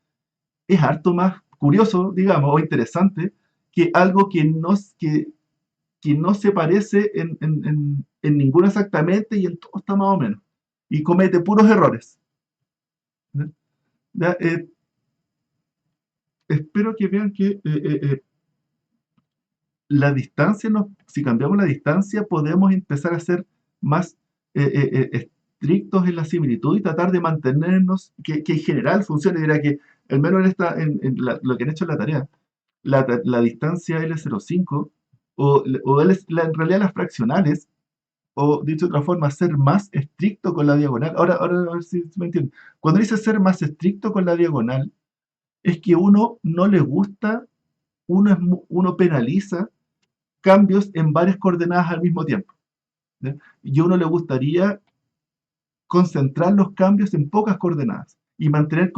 es harto más curioso, digamos, o interesante, que algo que no se parece en ninguno exactamente y en todo está más o menos. Y comete puros errores. ¿Ya? ¿Ya? Espero que vean que la distancia, si cambiamos la distancia, podemos empezar a ser más estrictos en la similitud y tratar de mantenernos, que en general funcione. Dirá que, al menos lo que han hecho en la tarea, la distancia L05, en realidad las fraccionales, o dicho de otra forma, ser más estricto con la diagonal. Ahora a ver si me entienden. Cuando dice ser más estricto con la diagonal, es que uno no le gusta, uno penaliza cambios en varias coordenadas al mismo tiempo. ¿Ya? Y a uno le gustaría concentrar los cambios en pocas coordenadas y mantener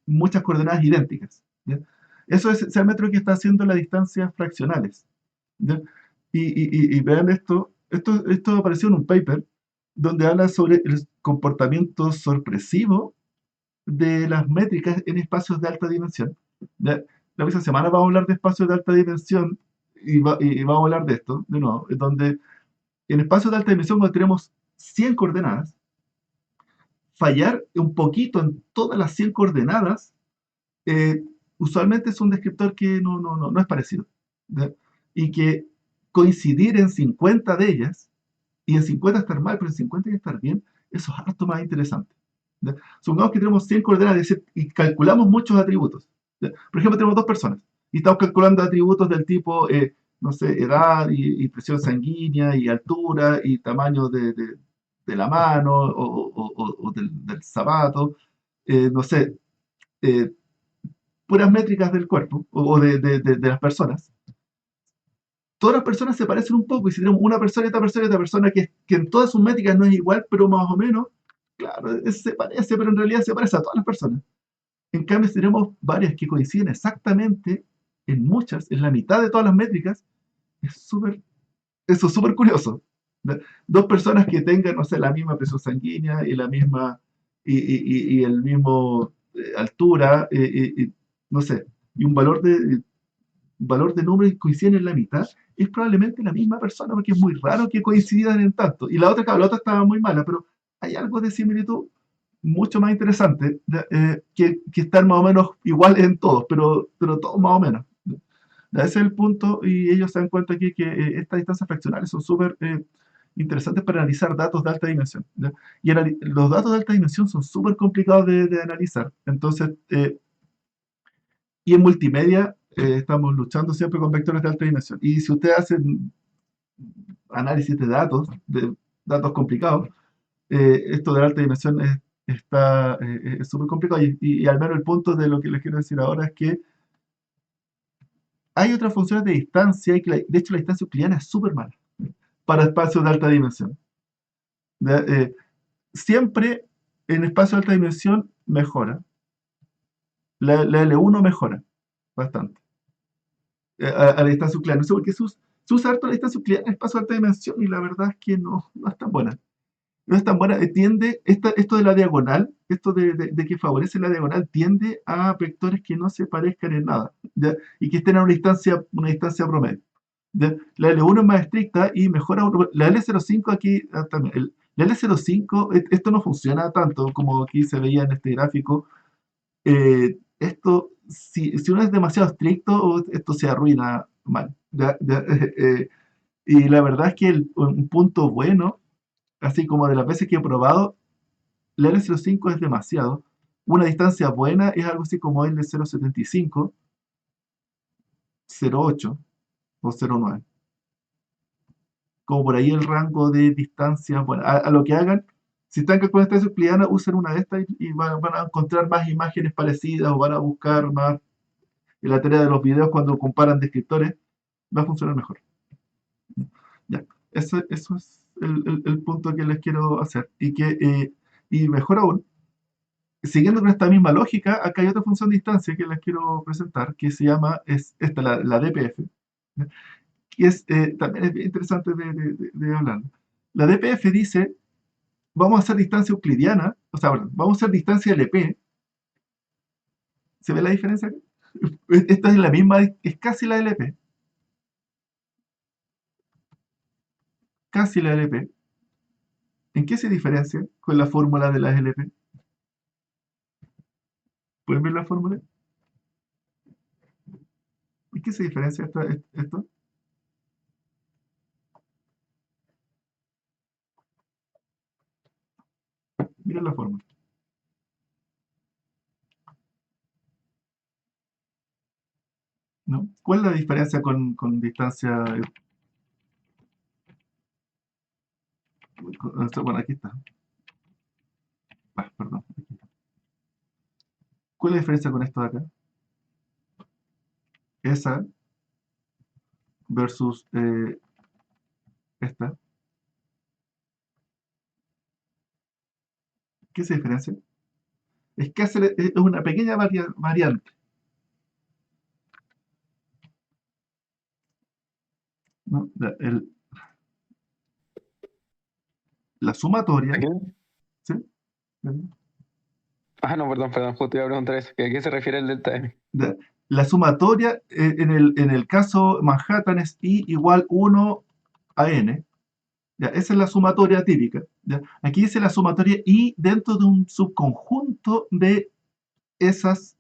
muchas coordenadas idénticas. ¿Ya? Eso es el método que está haciendo las distancias fraccionales. ¿Ya? Y vean esto apareció en un paper donde habla sobre el comportamiento sorpresivo de las métricas en espacios de alta dimensión. ¿Ya? La próxima semana vamos a hablar de espacios de alta dimensión y vamos a hablar de esto, de nuevo, donde en espacios de alta dimensión, cuando tenemos 100 coordenadas, fallar un poquito en todas las 100 coordenadas, eh, usualmente es un descriptor que no es parecido. ¿Ya? Y que coincidir en 50 de ellas, y en 50 estar mal, pero en 50 ya estar bien, eso es harto más interesante. ¿Ya? Supongamos que tenemos 100 coordenadas y calculamos muchos atributos. ¿Ya? Por ejemplo, tenemos dos personas y estamos calculando atributos del tipo, no sé, edad y presión sanguínea y altura y tamaño de la mano o del zapato, no sé, eh, puras métricas del cuerpo o de las personas. Todas las personas se parecen un poco, y si tenemos una persona y otra persona y otra persona que en todas sus métricas no es igual, pero más o menos, claro, se parece, pero en realidad se parece a todas las personas. En cambio, si tenemos varias que coinciden exactamente en muchas, en la mitad de todas las métricas, eso es súper curioso. Dos personas que tengan, no sé, la misma presión sanguínea y la misma, y el mismo altura, no sé, y un valor de número y coinciden en la mitad, es probablemente la misma persona, porque es muy raro que coincidan en tanto. Y la otra estaba muy mala, pero hay algo de similitud mucho más interesante, que estar más o menos iguales en todos, pero todos más o menos. Ese es el punto, y ellos se dan cuenta aquí que estas distancias fraccionales son súper interesantes para analizar datos de alta dimensión. ¿Ya? Y los datos de alta dimensión son súper complicados de analizar. Entonces, y en multimedia, estamos luchando siempre con vectores de alta dimensión. Y si ustedes hacen análisis de datos complicados, esto de alta dimensión es súper complicado. Y al menos el punto de lo que les quiero decir ahora es que hay otras funciones de distancia y que de hecho la distancia euclidiana es súper mala para espacios de alta dimensión. Siempre en espacios de alta dimensión mejora. La L1 mejora bastante a la distancia euclidiana. No sé por qué se usa harto la distancia euclidiana en espacio de alta dimensión y la verdad es que no es tan buena. No es tan buena. Esto de la diagonal, esto de que favorece la diagonal, tiende a vectores que no se parezcan en nada, ¿ya? Y que estén a una distancia promedio. ¿Ya? La L1 es más estricta y mejora. La L05 aquí también. La L05, esto no funciona tanto como aquí se veía en este gráfico. Esto, si uno es demasiado estricto, esto se arruina mal. ¿Ya? Y la verdad es que un punto bueno, así como de las veces que he probado, la L05 es demasiado. Una distancia buena es algo así como el de 0,75, 0,8 o 0,9. Como por ahí el rango de distancia. Bueno, a lo que hagan, si están con distancia euclidiana, usen una de estas y van a encontrar más imágenes parecidas o van a buscar más en la tarea de los videos cuando comparan descriptores, va a funcionar mejor. Ya, eso es el punto que les quiero hacer. Y mejor aún, siguiendo con esta misma lógica, acá hay otra función de distancia que les quiero presentar, que se llama, es esta, la DPF, ¿ya? Que también es bien interesante de hablar. La DPF dice, vamos a hacer distancia euclidiana, o sea, bueno, vamos a hacer distancia LP. ¿Se ve la diferencia acá? Esta es la misma, es casi la LP. Casi la LP. ¿En qué se diferencia con la fórmula de las LP? ¿Pueden ver la fórmula? ¿En qué se diferencia esto? Miren la fórmula, ¿no? ¿Cuál es la diferencia con distancia? Bueno, aquí está. Perdón. ¿Cuál es la diferencia con esto de acá? Esa versus esta. ¿Qué se diferencia? Es que es una pequeña variante, ¿no? La sumatoria, ¿A qué? ¿sí? Ah, no, perdón, justo iba a preguntar eso. ¿A qué se refiere el delta M? La sumatoria, en el caso Manhattan es I igual 1 a n. ¿Ya? Esa es la sumatoria típica. ¿Ya? Aquí dice la sumatoria I dentro de un subconjunto de esas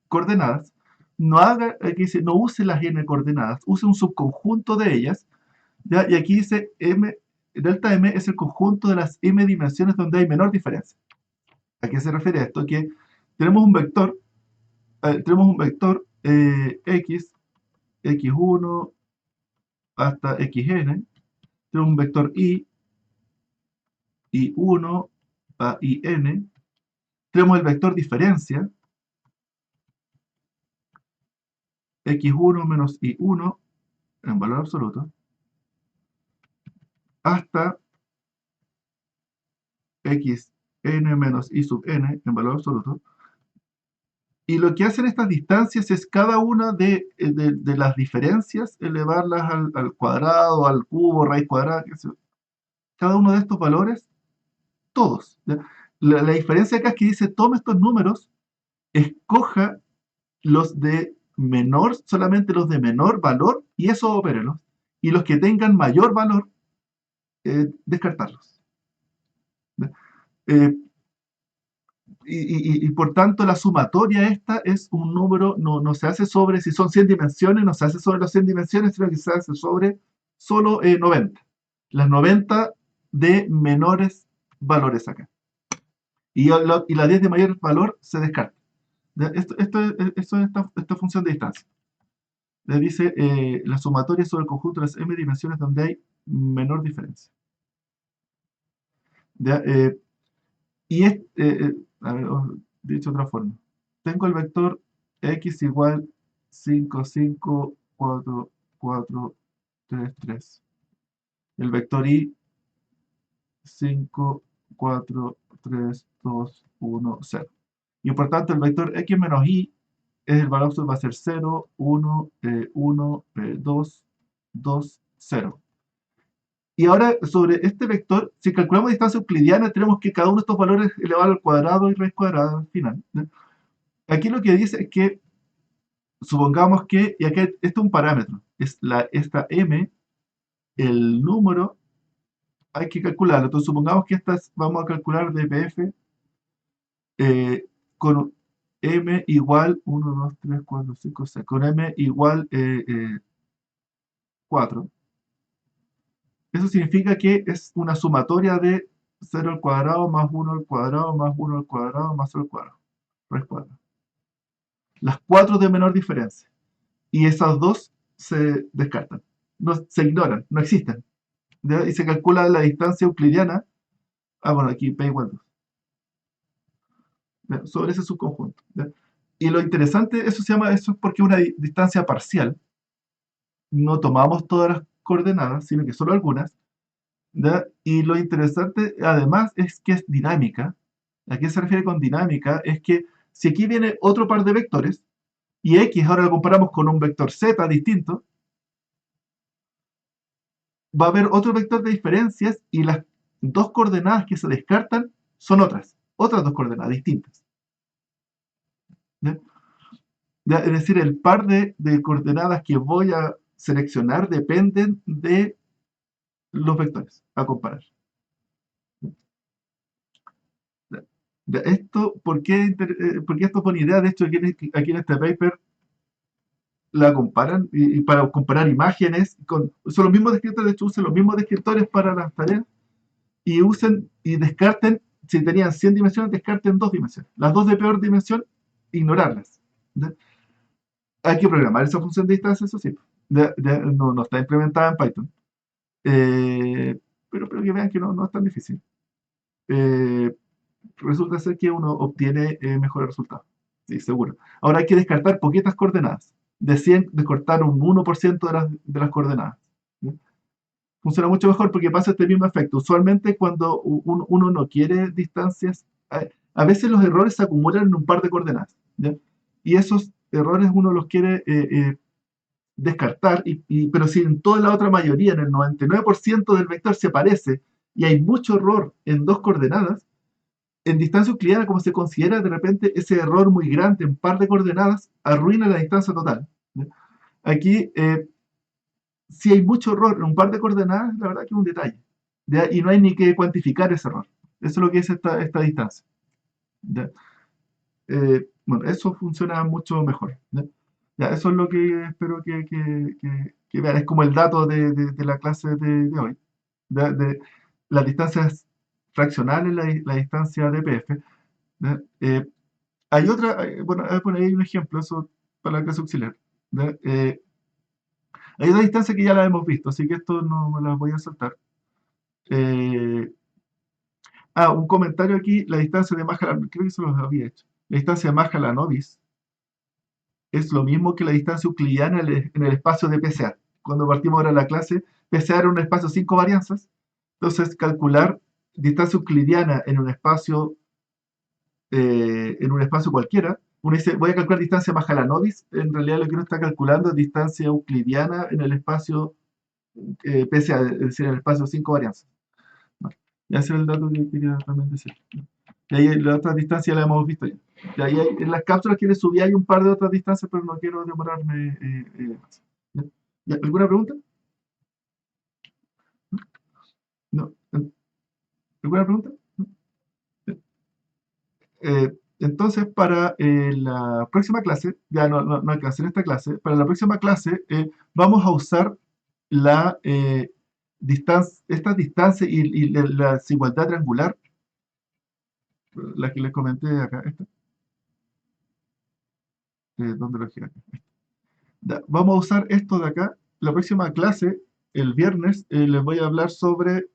coordenadas. Aquí dice, no use las n coordenadas, use un subconjunto de ellas. ¿Ya? Y aquí dice delta m es el conjunto de las m dimensiones donde hay menor diferencia. ¿A qué se refiere esto? Que tenemos un vector, x, x1 hasta xn, tenemos un vector y1 a in, tenemos el vector diferencia, x1 menos y1 en valor absoluto, hasta xn menos y sub n en valor absoluto. Y lo que hacen estas distancias es cada una de las diferencias, elevarlas al cuadrado, al cubo, raíz cuadrada, cada uno de estos valores, todos. ¿Ya? La diferencia acá es que dice, tome estos números, escoja los de menor, solamente los de menor valor, y eso opérelos. Y los que tengan mayor valor, descartarlos. ¿Ya? Y por tanto la sumatoria esta es un número, no se hace sobre, si son 100 dimensiones, no se hace sobre las 100 dimensiones, sino que se hace sobre solo 90. Las 90 de menores valores acá. Y las 10 de mayor valor se descartan. ¿Ya? Esto es esta función de distancia. Le dice la sumatoria sobre el conjunto de las m dimensiones donde hay menor diferencia. ¿Ya? A ver, dicho de otra forma, tengo el vector x igual 5, 5, 4, 4, 3, 3. El vector y 5, 4, 3, 2, 1, 0. Y por tanto el vector x menos y el valor absoluto va a ser 0, 1, 1, 2, 2, 0. Y ahora, sobre este vector, si calculamos distancia euclidiana, tenemos que cada uno de estos valores elevar al cuadrado y raíz cuadrada al final, ¿no? Aquí lo que dice es que, supongamos que, y acá este es un parámetro, es esta m, el número, hay que calcularlo. Entonces, supongamos que vamos a calcular dpf con m igual 1, 2, 3, 4, 5, 6, con m igual 4. Eso significa que es una sumatoria de 0 al cuadrado más 1 al cuadrado más 1 al cuadrado más 0 al cuadrado. Raíz cuadrada. Las 4 de menor diferencia. Y esas dos se descartan. No, se ignoran, no existen. ¿Ya? Y se calcula la distancia euclidiana. Bueno, aquí P igual 2. ¿Ya? Sobre ese subconjunto. ¿Ya? Y lo interesante, eso es porque es una distancia parcial. No tomamos todas las coordenadas, sino que solo algunas. ¿Ya? Y lo interesante, además, es que es dinámica. ¿A qué se refiere con dinámica? Es que si aquí viene otro par de vectores, y x ahora lo comparamos con un vector z distinto, va a haber otro vector de diferencias y las dos coordenadas que se descartan son otras dos coordenadas distintas. ¿Ya? ¿Ya? Es decir, el par de coordenadas que voy a seleccionar dependen de los vectores a comparar. ¿Por qué esto pone idea? De hecho, aquí en este paper la comparan, y para comparar imágenes, son los mismos descriptores, de hecho usan los mismos descriptores para las tareas, y descarten, si tenían 100 dimensiones, descarten 2 dimensiones. Las dos de peor dimensión, ignorarlas. ¿De? Hay que programar esa función de distancia, eso sí. No está implementada en Python. Pero que vean que no es tan difícil. Resulta ser que uno obtiene mejores resultados. Sí, seguro. Ahora hay que descartar poquitas coordenadas. De 100, descartar un 1% de las coordenadas. ¿Sí? Funciona mucho mejor porque pasa este mismo efecto. Usualmente cuando uno no quiere distancias, a veces los errores se acumulan en un par de coordenadas. ¿Ya? Y esos errores uno los quiere descartar, pero si en toda la otra mayoría, en el 99% del vector se parece y hay mucho error en dos coordenadas, en distancia euclidiana, como se considera, de repente ese error muy grande en par de coordenadas arruina la distancia total. ¿Ya? Aquí, si hay mucho error en un par de coordenadas, la verdad que es un detalle. ¿Ya? Y no hay ni que cuantificar ese error. Eso es lo que es esta distancia. ¿Ya? Bueno, eso funciona mucho mejor. ¿Ya? Ya, eso es lo que espero que vean. Es como el dato de la clase de hoy. De las distancias fraccionales, la distancia de PF. ¿Ya? Hay otra, bueno, voy a poner ahí un ejemplo, eso para la clase auxiliar. ¿Ya? Hay otra distancia que ya la hemos visto, así que esto no me las voy a saltar. Eh, un comentario aquí, la distancia de Mahalanobis, creo que eso lo había hecho. La distancia de Mahalanobis es lo mismo que la distancia euclidiana en el espacio de PCA. Cuando partimos ahora la clase, PCA era un espacio 5 varianzas, entonces calcular distancia euclidiana en un espacio cualquiera, uno dice, voy a calcular distancia Mahalanobis, en realidad lo que uno está calculando es distancia euclidiana en el espacio PCA, es decir, en el espacio 5 varianzas. Vale. Y ese es el dato que quería también decir. Y ahí la otra distancia la hemos visto ya. Y ahí en las cápsulas que les subí hay un par de otras distancias, pero no quiero demorarme más. ¿Ya? ¿Alguna pregunta? ¿No? ¿Alguna pregunta? Entonces, para la próxima clase, ya no alcancé en esta clase, para la próxima clase vamos a usar esta distancia y la desigualdad triangular, la que les comenté acá, esta. ¿Dónde lo dejé? Vamos a usar esto de acá. La próxima clase, el viernes, les voy a hablar sobre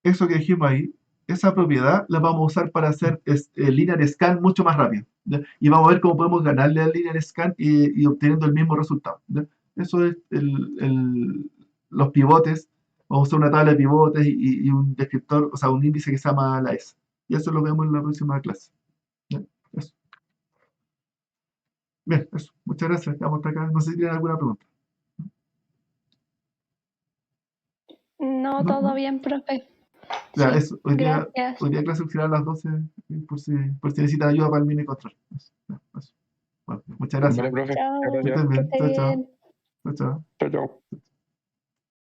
eso que dijimos ahí. Esa propiedad la vamos a usar para hacer linear scan mucho más rápido, ¿ya? Y vamos a ver cómo podemos ganarle al linear scan y obteniendo el mismo resultado, ¿ya? Eso es los pivotes. Vamos a usar una tabla de pivotes y un descriptor, o sea, un índice que se llama la S. Y eso lo vemos en la próxima clase, ¿ya? Eso. Bien, eso. Muchas gracias. Quedamos hasta acá. No sé si tienen alguna pregunta. No, No, todo no. bien, profe. Ya, Sí, eso. gracias. Hoy día clase auxiliar a las 12, por si necesitan ayuda para el mini control. Eso, ya, eso. Bueno, muchas gracias. Vale, profe. Chao, Que Gracias. estén que bien. esté Chao, chao. bien. Chao, chao. Chao, chao.